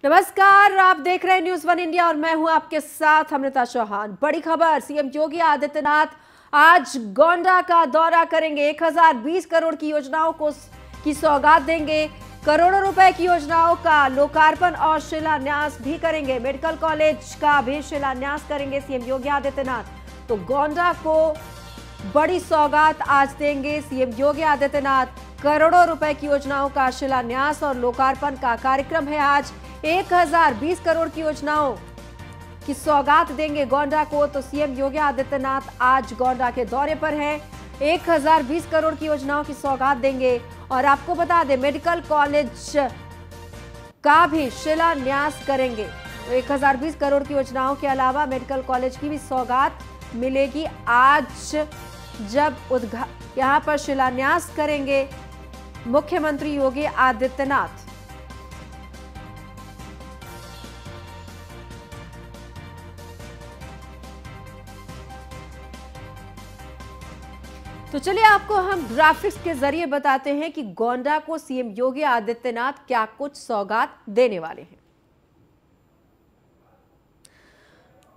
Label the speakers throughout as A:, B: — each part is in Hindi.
A: नमस्कार, आप देख रहे हैं न्यूज़ वन इंडिया और मैं हूं आपके साथ अमृता चौहान। बड़ी खबर, सीएम योगी आदित्यनाथ आज गोंडा का दौरा करेंगे। 1020 करोड़ की योजनाओं की सौगात देंगे। करोड़ों रुपए की योजनाओं का लोकार्पण और शिलान्यास भी करेंगे। मेडिकल कॉलेज का भी शिलान्यास करेंगे सीएम योगी आदित्यनाथ। तो गोंडा को बड़ी सौगात आज देंगे सीएम योगी आदित्यनाथ। करोड़ों रुपए की योजनाओं का शिलान्यास और लोकार्पण का कार्यक्रम है आज। 1020 करोड़ की योजनाओं की सौगात देंगे गोंडा को। तो सीएम योगी आदित्यनाथ आज गोंडा के दौरे पर हैं। 1020 करोड़ की योजनाओं की सौगात देंगे। और आपको बता दें, मेडिकल कॉलेज का भी शिलान्यास करेंगे। तो 1020 करोड़ की योजनाओं के अलावा मेडिकल कॉलेज की भी सौगात मिलेगी आज, जब यहां पर शिलान्यास करेंगे मुख्यमंत्री योगी आदित्यनाथ। तो चलिए आपको हम ग्राफिक्स के जरिए बताते हैं कि गोंडा को सीएम योगी आदित्यनाथ क्या कुछ सौगात देने वाले हैं।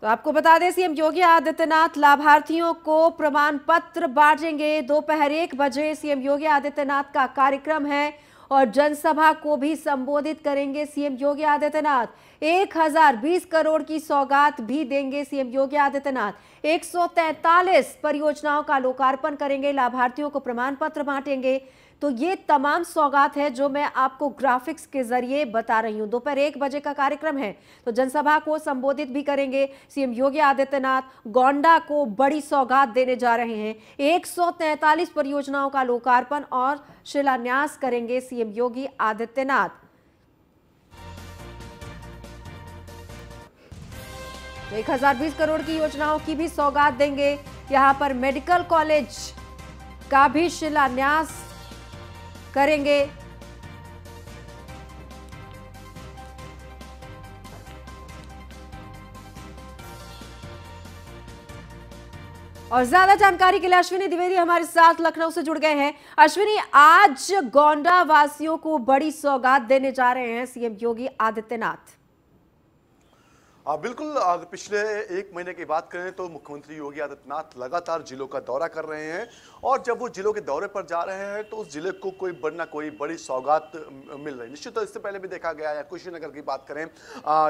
A: तो आपको बता दें, सीएम योगी आदित्यनाथ लाभार्थियों को प्रमाण पत्र बांटेंगे। दोपहर 1 बजे सीएम योगी आदित्यनाथ का कार्यक्रम है और जनसभा को भी संबोधित करेंगे सीएम योगी आदित्यनाथ। 1020 करोड़ की सौगात भी देंगे सीएम योगी आदित्यनाथ। 143 परियोजनाओं का लोकार्पण करेंगे, लाभार्थियों को प्रमाण पत्र बांटेंगे। तो ये तमाम सौगात है जो मैं आपको ग्राफिक्स के जरिए बता रही हूं। दोपहर 1 बजे का कार्यक्रम है, तो जनसभा को संबोधित भी करेंगे सीएम योगी आदित्यनाथ। गोंडा को बड़ी सौगात देने जा रहे हैं। 143 परियोजनाओं का लोकार्पण और शिलान्यास करेंगे सीएम योगी आदित्यनाथ। 1020 करोड़ की योजनाओं की भी सौगात देंगे। यहां पर मेडिकल कॉलेज का भी शिलान्यास करेंगे। और ज्यादा जानकारी के लिए अश्विनी द्विवेदी हमारे साथ लखनऊ से जुड़ गए हैं। अश्विनी, आज गोंडा वासियों को बड़ी सौगात देने जा रहे हैं सीएम योगी आदित्यनाथ।
B: बिल्कुल। पिछले 1 महीने की बात करें तो मुख्यमंत्री योगी आदित्यनाथ लगातार जिलों का दौरा कर रहे हैं और जब वो जिलों के दौरे पर जा रहे हैं तो उस जिले को कोई कोई बड़ी सौगात मिल रही है। निश्चित तो इससे पहले भी देखा गया है, कुशीनगर की बात करें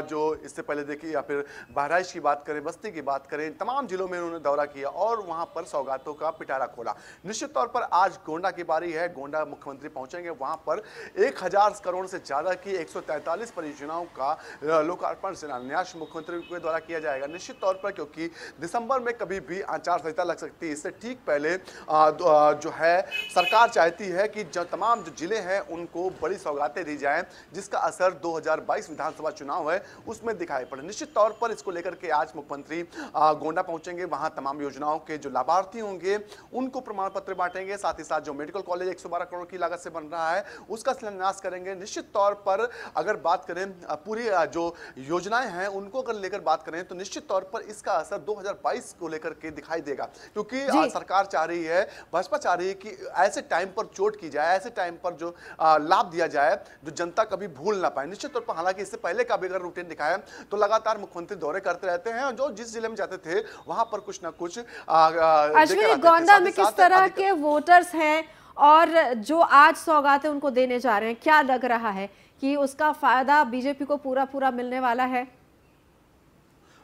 B: जो इससे पहले देखी, या फिर बहराइच की बात करें, बस्ती की बात करें, तमाम जिलों में उन्होंने दौरा किया और वहां पर सौगातों का पिटारा खोला। निश्चित तौर पर आज गोंडा की बारी है। गोंडा मुख्यमंत्री पहुंचेंगे, वहां पर 1000 करोड़ से ज्यादा की 143 परियोजनाओं का लोकार्पण शिलान्यास मुख्यमंत्री के द्वारा किया जाएगा। निश्चित तौर पर क्योंकि दिसंबर में कभी भी आचार संहिता लग सकती है, इससे ठीक पहले जो है सरकार चाहती है कि जो तमाम जो जिले हैं उनको बड़ी सौगातें दी जाएं, जिसका असर 2022 विधानसभा चुनाव है उसमें दिखाई पड़े। निश्चित तौर पर इसको लेकर के आज मुख्यमंत्री गोंडा पहुंचेंगे। वहां तमाम योजनाओं के जो लाभार्थी होंगे उनको प्रमाण पत्र बांटेंगे। साथ ही साथ जो मेडिकल कॉलेज 112 करोड़ की लागत से बन रहा है उसका शिलान्यास करेंगे। निश्चित तौर पर अगर बात करें पूरी जो योजनाएं हैं उनको अगर लेकर बात करें तो निश्चित तौर पर इसका असर 2022 को लेकर के दिखाई देगा, क्योंकि सरकार चाह रही है, भाजपा चाह रही है कि ऐसे टाइम पर चोट की जाए, ऐसे टाइम पर जो लाभ दिया जाए जो जनता कभी भूल ना पाए। निश्चित तौर पर हालांकि इससे पहले का भी अगर रूटीन दिखाया तो लगातार मुख्यमंत्री दौरे करते रहते हैं और जो जिस जिले में जाते थे वहां पर कुछ ना कुछ
A: गोंडा में किस तरह के वोटर्स हैं और जो आज सौगातें उनको देने जा रहे हैं, क्या लग रहा है कि उसका फायदा बीजेपी को पूरा मिलने वाला है?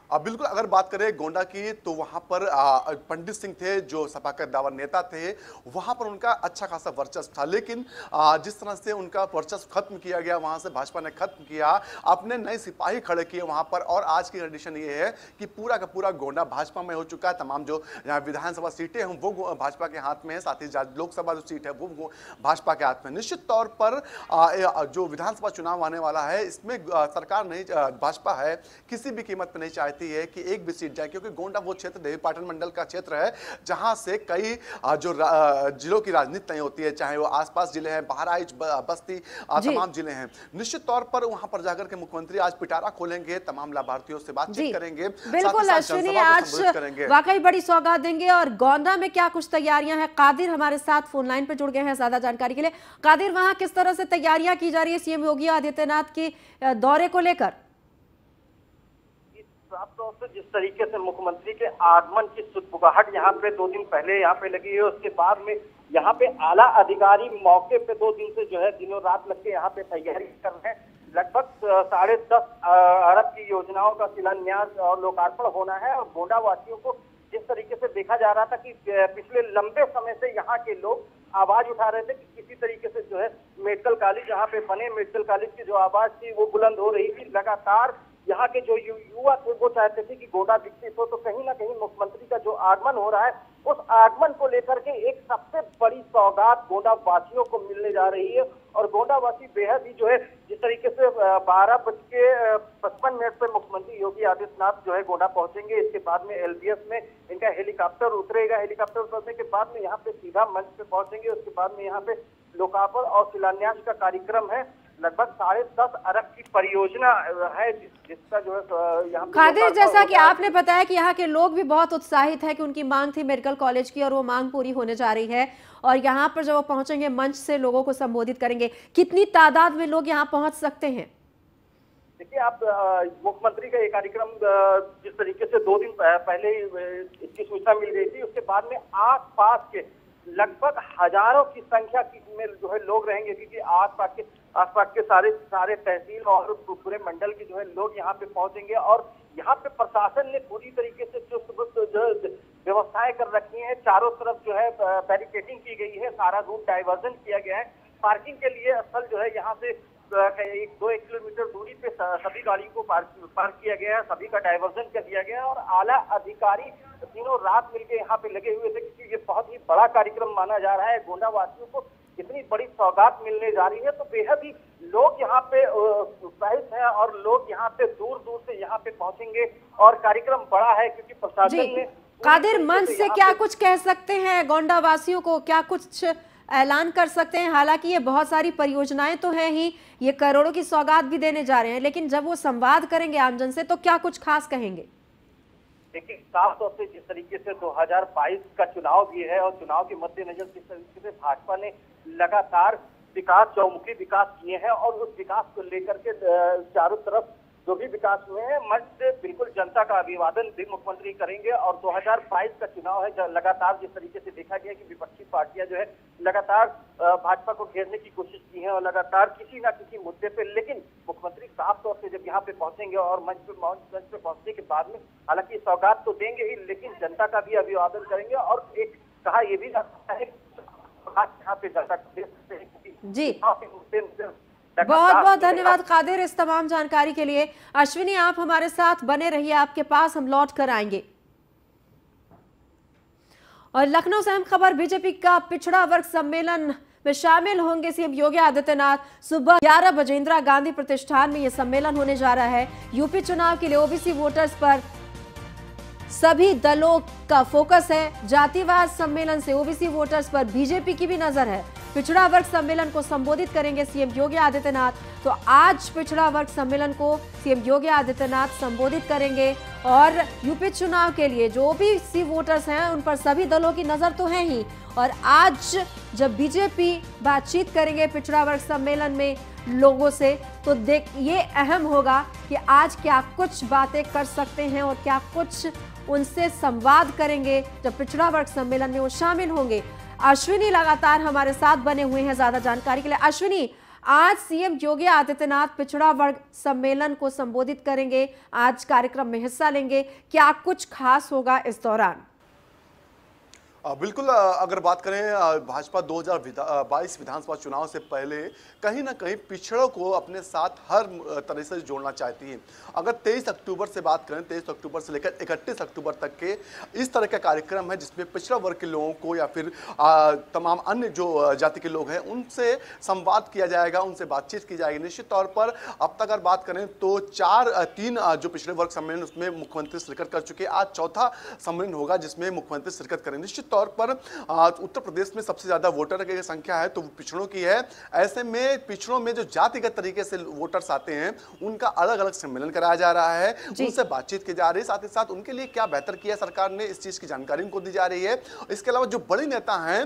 B: बिल्कुल। अगर बात करें गोंडा की तो वहां पर पंडित सिंह थे जो सपा के दावा नेता थे, वहां पर उनका अच्छा खासा वर्चस्व था, लेकिन जिस तरह से उनका वर्चस्व खत्म किया गया, वहां से भाजपा ने खत्म किया, अपने नए सिपाही खड़े किए वहां पर। और आज की कंडीशन ये है कि पूरा का पूरा गोंडा भाजपा में हो चुका है। तमाम जो विधानसभा सीटें हैं वो भाजपा के हाथ में है, साथ ही लोकसभा जो सीट है वो भाजपा के हाथ में। निश्चित तौर पर जो विधानसभा चुनाव आने वाला है इसमें सरकार नहीं, भाजपा है, किसी भी कीमत पर नहीं चाहती चाहती है कि एक भी सीट जाए, क्योंकि गोंडा वो क्षेत्र देवीपाटन मंडल का क्षेत्र है जहां से कई जिलों की राजनीति तय होती है, चाहे वो आसपास जिले हैं, बहराइच, बस्ती, तमाम जिले हैं। निश्चित तौर पर वहां पर जाकर के मुख्यमंत्री आज पिटारा खोलेंगे, तमाम लाभार्थियों से बातचीत करेंगे,
A: बिल्कुल अश्विनी आज वाकई बड़ी सौगात देंगे। और गोंडा में क्या कुछ तैयारियां हैं, कादिर हमारे साथ फोन लाइन पर जुड़ गए हैं ज्यादा जानकारी के लिए। कादिर, वहां किस तरह से तैयारियां की जा रही है सीएम योगी आदित्यनाथ के दौरे को लेकर?
C: साफ तौर से जिस तरीके से मुख्यमंत्री के आगमन की सुगबुगाहट यहाँ पे 2 दिन पहले यहाँ पे लगी है, उसके बाद में यहाँ पे आला अधिकारी मौके पे 2 दिन से जो है दिनों रात लग के यहाँ पे तैयारी कर रहे हैं। लगभग 10.5 अरब की योजनाओं का शिलान्यास और लोकार्पण होना है। और गोंडा वासियों को जिस तरीके से देखा जा रहा था कि पिछले लंबे समय से यहाँ के लोग आवाज उठा रहे थे कि किसी तरीके से जो है मेडिकल कॉलेज यहाँ पे बने, मेडिकल कॉलेज की जो आवाज थी वो बुलंद हो रही थी। लगातार यहाँ के जो युवा थे वो चाहते थे कि गोंडा विकसित हो। तो कहीं ना कहीं मुख्यमंत्री का जो आगमन हो रहा है, उस आगमन को लेकर के एक सबसे बड़ी सौगात गोंडा वासियों को मिलने जा रही है। और गोंडा वासी बेहद ही जो है जिस तरीके से 12:55 पे मुख्यमंत्री योगी आदित्यनाथ जो है गोंडा पहुंचेंगे। इसके बाद में एलबीएस में इनका हेलीकॉप्टर उतरेगा। हेलीकॉप्टर उतरने के बाद में यहाँ पे सीधा मंच पे पहुंचेंगे। उसके बाद में यहाँ पे लोकार्पण और शिलान्यास का कार्यक्रम है। लगभग 10.5 अरब की परियोजना है जिसका जो है यहाँ
A: कादिर, जैसा कि आपने बताया कि यहाँ के लोग भी बहुत उत्साहित है कि उनकी मांग थी मेडिकल कॉलेज की और वो मांग पूरी होने जा रही है। और यहाँ पर जब वो पहुंचेंगे मंच से लोगों को संबोधित करेंगे, कितनी तादाद में लोग यहाँ पहुंच सकते हैं?
C: देखिए, आप मुख्यमंत्री का ये कार्यक्रम जिस तरीके से 2 दिन पहले इसकी सूचना मिल गई थी, उसके बाद में आस-पास के लगभग हजारों की संख्या में जो है लोग रहेंगे, क्योंकि आसपास के सारे तहसील और पूरे मंडल के जो है लोग यहाँ पे पहुंचेंगे। और यहाँ पे प्रशासन ने पूरी तरीके से जो व्यवस्थाएं कर रखी हैं। चारों तरफ जो है बैरिकेडिंग की गई है, सारा रूट डाइवर्जन किया गया है। पार्किंग के लिए स्थल जो है यहाँ से 1-2 किलोमीटर दूरी पे सभी गाड़ियों को पार्क किया गया है, सभी का डाइवर्जन कर दिया गया है। और आला अधिकारी दिनों रात मिलकर यहाँ पे लगे हुए थे, क्योंकि ये बहुत ही बड़ा कार्यक्रम माना जा रहा है। गोंडा वासियों को इतनी बड़ी सौगात मिलने जा रही है, तो बेहद ही लोग यहाँ पे उत्साहित हैं और लोग यहाँ पे दूर दूर से यहाँ पे पहुंचेंगे। और कार्यक्रम बड़ा है क्योंकि प्रशासन ने
A: कादिर मंच से क्या कुछ कह सकते हैं गोंडा वासियों को, क्या कुछ ऐलान कर सकते हैं? हालांकि ये बहुत सारी परियोजनाएं तो हैं ही, ये करोड़ों की सौगात भी देने जा रहे हैं, लेकिन जब वो संवाद करेंगे आमजन से तो क्या कुछ खास कहेंगे?
C: देखिए, साफ तौर से जिस तरीके से 2022 का चुनाव भी है और चुनाव के मद्देनजर जिस तरीके से भाजपा ने लगातार विकास, चौमुखी विकास किए हैं और उस विकास को लेकर के चारों तरफ जो भी विकास हुए हैं, मंच से बिल्कुल जनता का अभिवादन भी मुख्यमंत्री करेंगे। और 2022 का चुनाव है, लगातार जिस तरीके से देखा गया कि विपक्षी पार्टियां जो है लगातार भाजपा को घेरने की कोशिश की है और लगातार किसी ना किसी मुद्दे पे, लेकिन मुख्यमंत्री साफ तौर से जब यहाँ पे पहुंचेंगे और मंच पे पहुंचने के बाद में हालांकि सौगात तो देंगे ही, लेकिन जनता का भी अभिवादन करेंगे। और एक कहा यह भी जाता है यहाँ पे जनता
A: जी। बहुत बहुत धन्यवाद कादिर इस तमाम जानकारी के लिए। अश्विनी, आप हमारे साथ बने रहिए, आपके पास हम लौट कर आएंगे। और लखनऊ से अहम खबर, बीजेपी का पिछड़ा वर्ग सम्मेलन में शामिल होंगे सीएम योगी आदित्यनाथ। सुबह 11 बजे इंदिरा गांधी प्रतिष्ठान में यह सम्मेलन होने जा रहा है। यूपी चुनाव के लिए ओबीसी वोटर्स पर सभी दलों का फोकस है। जातिवाद सम्मेलन से ओबीसी वोटर्स पर बीजेपी की भी नजर है। पिछड़ा वर्ग सम्मेलन को संबोधित करेंगे सीएम योगी आदित्यनाथ। तो आज पिछड़ा वर्ग सम्मेलन को सीएम योगी आदित्यनाथ संबोधित करेंगे। और यूपी चुनाव के लिए जो ओबीसी वोटर्स हैं उन पर सभी दलों की नजर तो है ही। और आज जब बीजेपी बातचीत करेंगे पिछड़ा वर्ग सम्मेलन में लोगों से, तो ये अहम होगा कि आज क्या कुछ बातें कर सकते हैं और क्या कुछ उनसे संवाद करेंगे जब पिछड़ा वर्ग सम्मेलन में वो शामिल होंगे। अश्विनी लगातार हमारे साथ बने हुए हैं ज्यादा जानकारी के लिए। अश्विनी, आज सीएम योगी आदित्यनाथ पिछड़ा वर्ग सम्मेलन को संबोधित करेंगे, आज कार्यक्रम में हिस्सा लेंगे, क्या कुछ खास होगा इस दौरान?
B: बिल्कुल, अगर बात करें भाजपा 2022 विधानसभा चुनाव से पहले कहीं ना कहीं पिछड़ों को अपने साथ हर तरह से जोड़ना चाहती है। अगर 23 अक्टूबर से बात करें, 23 अक्टूबर से लेकर 31 अक्टूबर तक के इस तरह का कार्यक्रम है जिसमें पिछड़ा वर्ग के लोगों को या फिर तमाम अन्य जो जाति के लोग हैं उनसे संवाद किया जाएगा, उनसे बातचीत की जाएगी। निश्चित तौर पर अब तक अगर बात करें तो तीन जो पिछड़े वर्ग सम्मेलन उसमें मुख्यमंत्री शिरकत कर चुके हैं। आज चौथा सम्मेलन होगा जिसमें मुख्यमंत्री शिरकत करेंगे। निश्चित तौर पर उत्तर प्रदेश में सबसे ज्यादा वोटर की संख्या है तो वो पिछड़ों की है। ऐसे में पिछड़ों में जो जातिगत तरीके से वोटर्स आते हैं उनका अलग अलग सम्मेलन कराया जा रहा है, उनसे बातचीत की जा रही है, साथ ही साथ उनके लिए क्या बेहतर किया सरकार ने इस चीज की जानकारी उनको दी जा रही है। इसके अलावा जो बड़े नेता हैं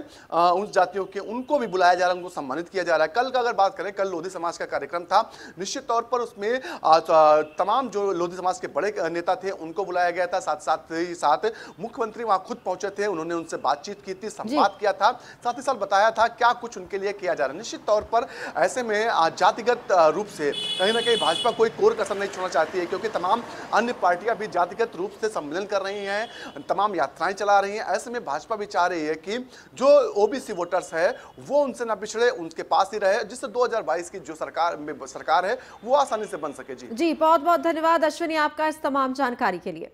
B: उन जातियों के उनको भी बुलाया जा रहा है, उनको सम्मानित किया जा रहा है। कल का अगर बात करें, कल लोधी समाज का कार्यक्रम था। निश्चित तौर पर उसमें तमाम जो लोधी समाज के बड़े नेता थे उनको बुलाया गया था, साथ ही साथ मुख्यमंत्री वहां खुद पहुंचे थे, उन्होंने उनसे बातचीत की थी, संवाद किया था, साथ ही साथ बताया था क्या कुछ उनके लिए किया जा रहा है। निश्चित तौर पर ऐसे में जातिगत रूप से कहीं ना कहीं भाजपा कोई कोर कसर नहीं छोड़ना चाहती है, क्योंकि तमाम अन्य पार्टियां भी जातिगत रूप से सम्मेलन कर रही हैं, तमाम यात्राएं चला रही हैं। ऐसे में भाजपा भी चाह रही है कि जो ओबीसी वोटर्स है वो उनसे ना पिछड़े, उनके पास ही रहे, जिससे 2022 की जो सरकार है वो आसानी से बन सके।
A: जी बहुत बहुत धन्यवाद अश्विनी आपका इस तमाम जानकारी के लिए।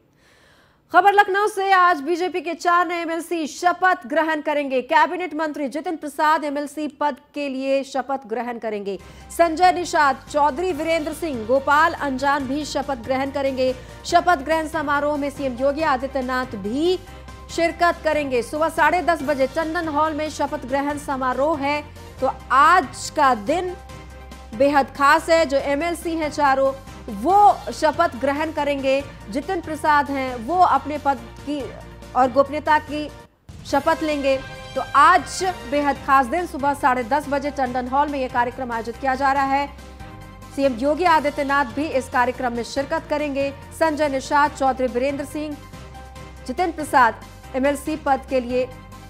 A: खबर लखनऊ से, आज बीजेपी के 4 नए एमएलसी शपथ ग्रहण करेंगे। कैबिनेट मंत्री जितिन प्रसाद एमएलसी पद के लिए शपथ ग्रहण करेंगे। संजय निषाद, चौधरी वीरेंद्र सिंह, गोपाल अंजान भी शपथ ग्रहण करेंगे। शपथ ग्रहण समारोह में सीएम योगी आदित्यनाथ भी शिरकत करेंगे। सुबह 10:30 बजे टंडन हॉल में शपथ ग्रहण समारोह है। तो आज का दिन बेहद खास है। जो एमएलसी हैं चारों वो शपथ ग्रहण करेंगे। जितिन प्रसाद हैं वो अपने पद की और गोपनीयता की शपथ लेंगे। तो आज बेहद खास दिन, सुबह 10:30 बजे टंडन हॉल में यह कार्यक्रम आयोजित किया जा रहा है। सीएम योगी आदित्यनाथ भी इस कार्यक्रम में शिरकत करेंगे। संजय निषाद, चौधरी वीरेंद्र सिंह, जितिन प्रसाद एमएलसी पद के लिए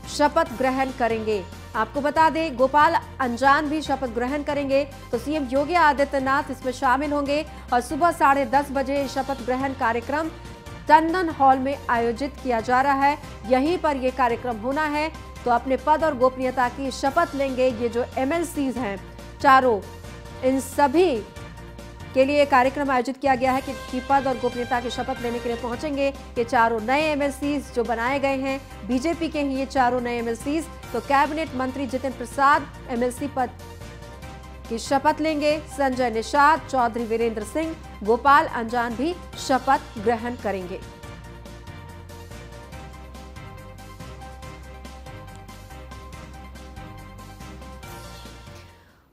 A: शपथ ग्रहण करेंगे। आपको बता दें गोपाल अंजान भी शपथ ग्रहण करेंगे। तो सीएम योगी आदित्यनाथ इसमें शामिल होंगे और सुबह 10:30 बजे शपथ ग्रहण कार्यक्रम टंडन हॉल में आयोजित किया जा रहा है। यहीं पर यह कार्यक्रम होना है। तो अपने पद और गोपनीयता की शपथ लेंगे ये जो एमएलसीज हैं चारों, इन सभी के लिए कार्यक्रम आयोजित किया गया है कि पद और गोपनीयता की शपथ लेने के लिए पहुंचेंगे। ये चारों नए एमएलसीज जो बनाए गए हैं बीजेपी के ही ये चारों नए एमएलसीज। तो कैबिनेट मंत्री जितिन प्रसाद एमएलसी पद की शपथ लेंगे। संजय निषाद, चौधरी वीरेंद्र सिंह, गोपाल अंजान भी शपथ ग्रहण करेंगे।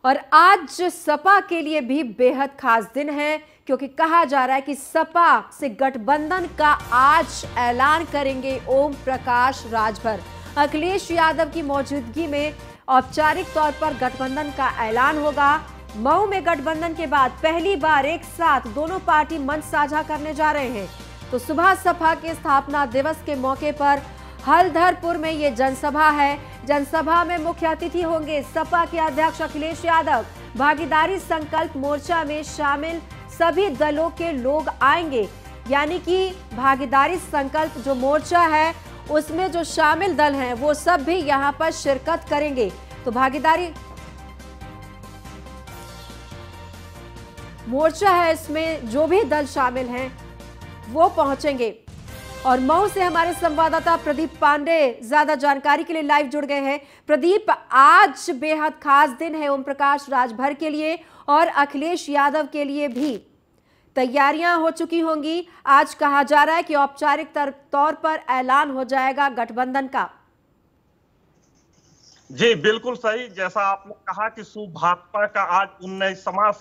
A: और आज सपा के लिए भी बेहद खास दिन है, क्योंकि कहा जा रहा है कि सपा से गठबंधन का आज ऐलान करेंगे ओम प्रकाश राजभर। अखिलेश यादव की मौजूदगी में औपचारिक तौर पर गठबंधन का ऐलान होगा। मऊ में गठबंधन के बाद पहली बार एक साथ दोनों पार्टी मंच साझा करने जा रहे हैं। तो सुबह सपा के स्थापना दिवस के मौके पर हलधरपुर में ये जनसभा है। जनसभा में मुख्य अतिथि होंगे सपा के अध्यक्ष अखिलेश यादव। भागीदारी संकल्प मोर्चा में शामिल सभी दलों के लोग आएंगे, यानी कि भागीदारी संकल्प जो मोर्चा है उसमें जो शामिल दल हैं वो सब भी यहां पर शिरकत करेंगे। तो भागीदारी मोर्चा है, इसमें जो भी दल शामिल हैं वो पहुंचेंगे। और मऊ से हमारे संवाददाता प्रदीप पांडे ज्यादा जानकारी के लिए लाइव जुड़ गए हैं। प्रदीप, आज बेहद खास दिन है ओम प्रकाश राजभर के लिए और अखिलेश यादव के लिए भी तैयारियां हो चुकी होंगी। आज कहा जा रहा है कि औपचारिक तौर पर ऐलान हो जाएगा गठबंधन का।
D: जी बिल्कुल सही, जैसा आपने कहा कि भाजपा का आज 19वां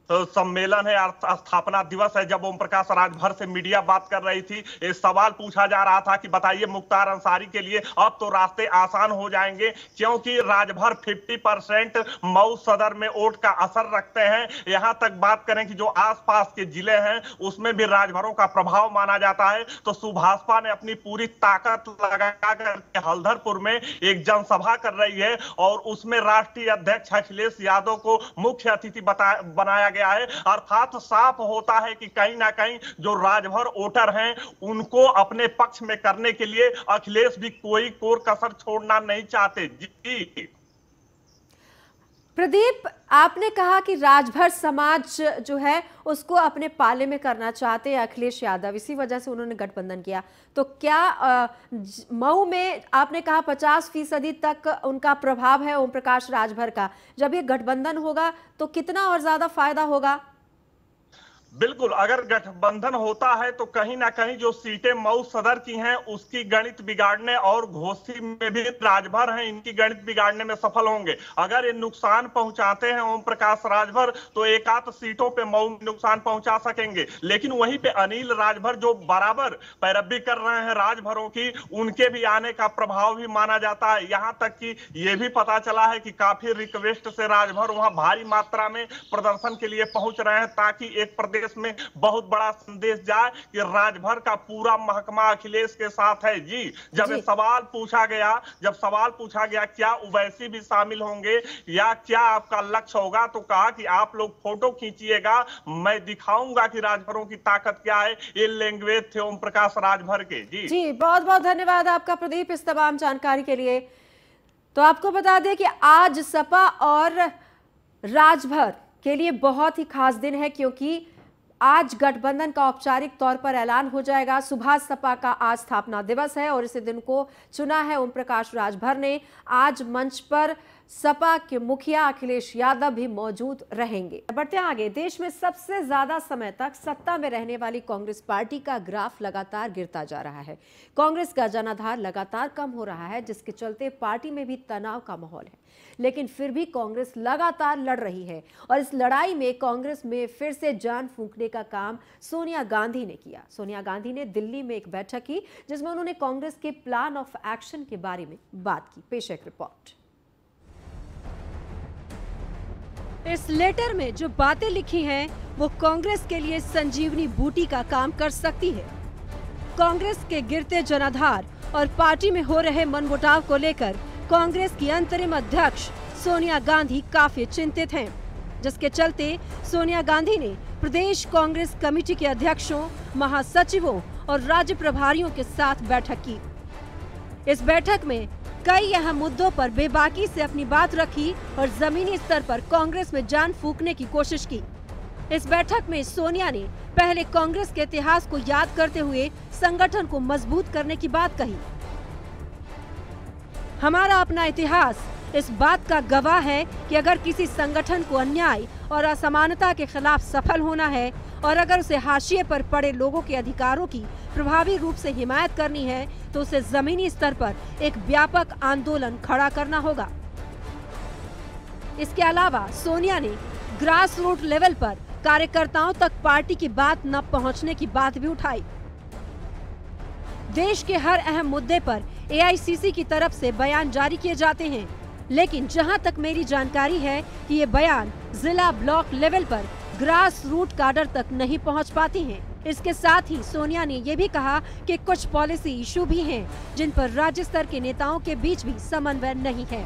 D: सम्मेलन है, स्थापना दिवस है। जब ओम प्रकाश राजभर से मीडिया बात कर रही थी, एक सवाल पूछा जा रहा था कि बताइए मुख्तार अंसारी के लिए अब तो रास्ते आसान हो जाएंगे, क्योंकि राजभर 50% मऊ सदर में वोट का असर रखते हैं। यहां तक बात करें कि जो आसपास के जिले हैं उसमें भी राजभरों का प्रभाव माना जाता है। तो सुभाषपा ने अपनी पूरी ताकत लगाकर हलधरपुर में एक जनसभा कर रही है और उसमें राष्ट्रीय अध्यक्ष अखिलेश यादव को मुख्य अतिथि बनाया गया है। अर्थात साफ होता है कि कहीं ना कहीं जो राजभर वोटर हैं उनको अपने पक्ष में करने के लिए अखिलेश भी कोई कोर कसर छोड़ना नहीं चाहते। जी
A: प्रदीप, आपने कहा कि राजभर समाज जो है उसको अपने पाले में करना चाहते हैं अखिलेश यादव, इसी वजह से उन्होंने गठबंधन किया। तो क्या मऊ में आपने कहा 50% तक उनका प्रभाव है ओम प्रकाश राजभर का, जब ये गठबंधन होगा तो कितना और ज्यादा फायदा होगा?
D: बिल्कुल, अगर गठबंधन होता है तो कहीं ना कहीं जो सीटें मऊ सदर की हैं उसकी गणित बिगाड़ने और घोसी में भी राजभर हैं, इनकी गणित बिगाड़ने में सफल होंगे। अगर ये नुकसान पहुंचाते हैं ओम प्रकाश राजभर तो एक आध सीटों पे मऊ में नुकसान पहुंचा सकेंगे, लेकिन वहीं पे अनिल राजभर जो बराबर पैरवी कर रहे हैं राजभरों की, उनके भी आने का प्रभाव भी माना जाता है। यहां तक कि ये भी पता चला है कि काफी रिक्वेस्ट से राजभर वहां भारी मात्रा में प्रदर्शन के लिए पहुंच रहे हैं ताकि एक प्रदेश में बहुत बड़ा संदेश जाए कि राजभर का पूरा महकमा अखिलेश के साथ है। जी जब सवाल पूछा गया क्या ओवैसी भी शामिल होंगे या क्या आपका लक्ष्य होगा, तो कहा कि आप लोग फोटो खींचिएगा, मैं दिखाऊंगा कि राजभरों की ताकत क्या है। ये लैंग्वेज थे ओम प्रकाश राजभर के। जी
A: बहुत बहुत धन्यवाद आपका प्रदीप इस तमाम जानकारी के लिए। तो आपको बता दें कि आज सपा और राजभर के लिए बहुत ही खास दिन है, क्योंकि आज गठबंधन का औपचारिक तौर पर ऐलान हो जाएगा। सुभाष सपा का आज स्थापना दिवस है और इसी दिन को चुना है ओम प्रकाश राजभर ने। आज मंच पर सपा के मुखिया अखिलेश यादव भी मौजूद रहेंगे। बढ़ते आगे, देश में सबसे ज्यादा समय तक सत्ता में रहने वाली कांग्रेस पार्टी का ग्राफ लगातार गिरता जा रहा है। कांग्रेस का जनाधार लगातार कम हो रहा है, जिसके चलते पार्टी में भी तनाव का माहौल है। लेकिन फिर भी कांग्रेस लगातार लड़ रही है और इस लड़ाई में कांग्रेस में फिर से जान फूंकने का काम सोनिया गांधी ने किया। सोनिया गांधी ने दिल्ली में एक बैठक की जिसमें उन्होंने कांग्रेस के प्लान ऑफ एक्शन के बारे में बात की। पेश है एक रिपोर्ट। इस लेटर में जो बातें लिखी हैं वो कांग्रेस के लिए संजीवनी बूटी का काम कर सकती है। कांग्रेस के गिरते जनाधार और पार्टी में हो रहे मनमुटाव को लेकर कांग्रेस की अंतरिम अध्यक्ष सोनिया गांधी काफी चिंतित हैं, जिसके चलते सोनिया गांधी ने प्रदेश कांग्रेस कमेटी के अध्यक्षों, महासचिवों और राज्य प्रभारियों के साथ बैठक की। इस बैठक में कई अहम मुद्दों पर बेबाकी से अपनी बात रखी और जमीनी स्तर पर कांग्रेस में जान फूंकने की कोशिश की। इस बैठक में सोनिया ने पहले कांग्रेस के इतिहास को याद करते हुए संगठन को मजबूत करने की बात कही। हमारा अपना इतिहास इस बात का गवाह है कि अगर किसी संगठन को अन्याय और असमानता के खिलाफ सफल होना है और अगर उसे हाशिए पर पड़े लोगों के अधिकारों की प्रभावी रूप से हिमायत करनी है तो उसे जमीनी स्तर पर एक व्यापक आंदोलन खड़ा करना होगा। इसके अलावा सोनिया ने ग्रास रूट लेवल पर कार्यकर्ताओं तक पार्टी की बात न पहुंचने की बात भी उठाई। देश के हर अहम मुद्दे पर एआईसीसी की तरफ से बयान जारी किए जाते हैं, लेकिन जहां तक मेरी जानकारी है कि ये बयान जिला ब्लॉक लेवल पर ग्रास रूट काडर तक नहीं पहुंच पाती हैं। इसके साथ ही सोनिया ने ये भी कहा कि कुछ पॉलिसी इशू भी हैं जिन पर राज्य स्तर के नेताओं के बीच भी समन्वय नहीं है।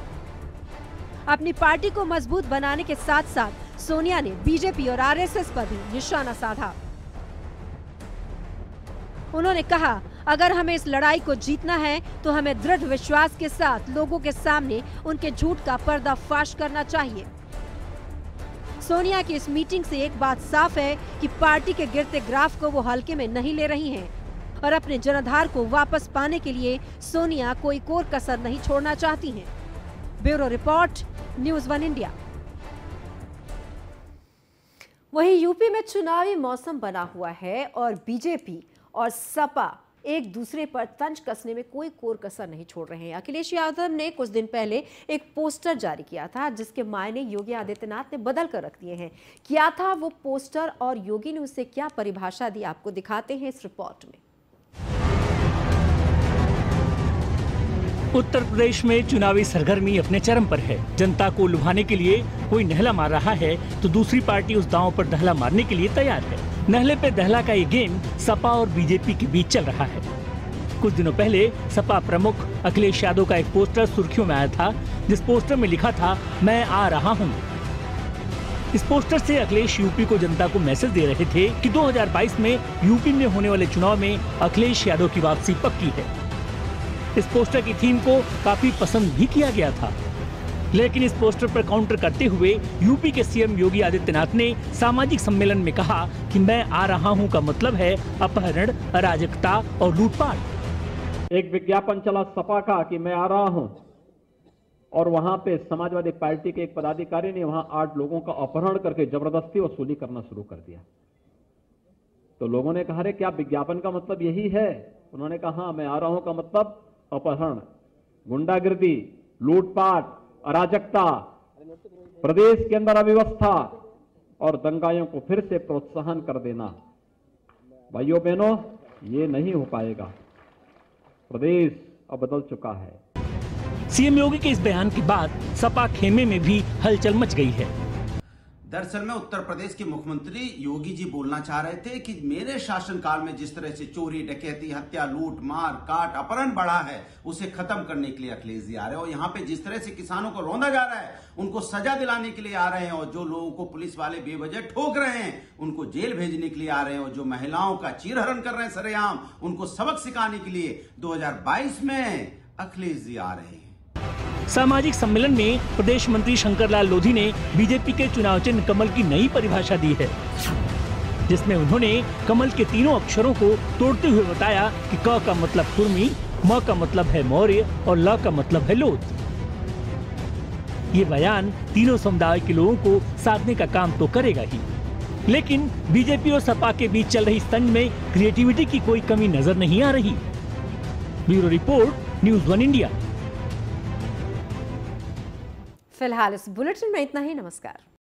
A: अपनी पार्टी को मजबूत बनाने के साथ साथ सोनिया ने बीजेपी और आरएसएस पर भी निशाना साधा। उन्होंने कहा, अगर हमें इस लड़ाई को जीतना है तो हमें दृढ़ विश्वास के साथ लोगों के सामने उनके झूठ का पर्दाफाश करना चाहिए। सोनिया की इस मीटिंग से एक बात साफ है कि पार्टी के गिरते ग्राफ को वो हल्के में नहीं ले रही हैं और अपने जनाधार को वापस पाने के लिए सोनिया कोई कोर कसर नहीं छोड़ना चाहती हैं। Bureau report, news 1 India. वहीं यूपी में चुनावी मौसम बना हुआ है और बीजेपी और सपा एक दूसरे पर तंज कसने में कोई कोर कसर नहीं छोड़ रहे हैं। अखिलेश यादव ने कुछ दिन पहले एक पोस्टर जारी किया था जिसके मायने योगी आदित्यनाथ ने बदल कर रख दिए हैं। क्या था वो पोस्टर और योगी ने उसे क्या परिभाषा दी, आपको दिखाते हैं इस रिपोर्ट में।
E: उत्तर प्रदेश में चुनावी सरगर्मी अपने चरम पर है। जनता को लुभाने के लिए कोई नहला मार रहा है तो दूसरी पार्टी उस दांव पर दहला मारने के लिए तैयार है। नहले पे दहला का ये गेम सपा और बीजेपी के बीच चल रहा है। कुछ दिनों पहले सपा प्रमुख अखिलेश यादव का एक पोस्टर सुर्खियों में आया था, जिस पोस्टर में लिखा था, मैं आ रहा हूँ। इस पोस्टर से अखिलेश यूपी को जनता को मैसेज दे रहे थे कि 2022 में यूपी में होने वाले चुनाव में अखिलेश यादव की वापसी पक्की है। इस पोस्टर की थीम को काफी पसंद भी किया गया था, लेकिन इस पोस्टर पर काउंटर करते हुए यूपी के सीएम योगी आदित्यनाथ ने सामाजिक सम्मेलन में कहा कि मैं आ रहा हूं का मतलब है अपहरण, अराजकता और लूटपाट।
F: एक विज्ञापन चला सपा का कि मैं आ रहा हूं, और वहां पे समाजवादी पार्टी के एक पदाधिकारी ने वहां 8 लोगों का अपहरण करके जबरदस्ती वसूली करना शुरू कर दिया। तो लोगों ने कहा, रे क्या विज्ञापन का मतलब यही है? उन्होंने कहा, हाँ, मैं आ रहा हूं का मतलब अपहरण, गुंडागिर्दी, लूटपाट, अराजकता, प्रदेश के अंदर अव्यवस्था और दंगाइयों को फिर से प्रोत्साहन कर देना। भाइयों बहनों, ये नहीं हो पाएगा। प्रदेश अब बदल चुका है।
E: सीएम योगी के इस बयान के बाद सपा खेमे में भी हलचल मच गई है।
G: दरअसल में उत्तर प्रदेश के मुख्यमंत्री योगी जी बोलना चाह रहे थे कि मेरे शासनकाल में जिस तरह से चोरी, डकैती, हत्या, लूट, मार काट, अपहरण बढ़ा है, उसे खत्म करने के लिए अखिलेश जी आ रहे हैं। और यहाँ पे जिस तरह से किसानों को रौंदा जा रहा है, उनको सजा दिलाने के लिए आ रहे हैं, और जो लोगों को पुलिस वाले बेवजह ठोक रहे हैं उनको जेल भेजने के लिए आ रहे हैं, और जो महिलाओं का चीरहरण कर रहे हैं सरेआम, उनको सबक सिखाने के लिए 2022 में अखिलेश जी आ रहे हैं।
E: सामाजिक सम्मेलन में प्रदेश मंत्री शंकरलाल लोधी ने बीजेपी के चुनाव चिन्ह कमल की नई परिभाषा दी है, जिसमें उन्होंने कमल के तीनों अक्षरों को तोड़ते हुए बताया कि क का मतलब कुर्मी, म का मतलब है मौर्य और ल का मतलब है लोध। ये बयान तीनों समुदाय के लोगों को साधने का काम तो करेगा ही, लेकिन बीजेपी और सपा के बीच चल रही तंज में क्रिएटिविटी की कोई कमी नजर नहीं आ रही। Bureau report, news 1 India.
A: फिलहाल इस बुलेटिन में इतना ही। नमस्कार।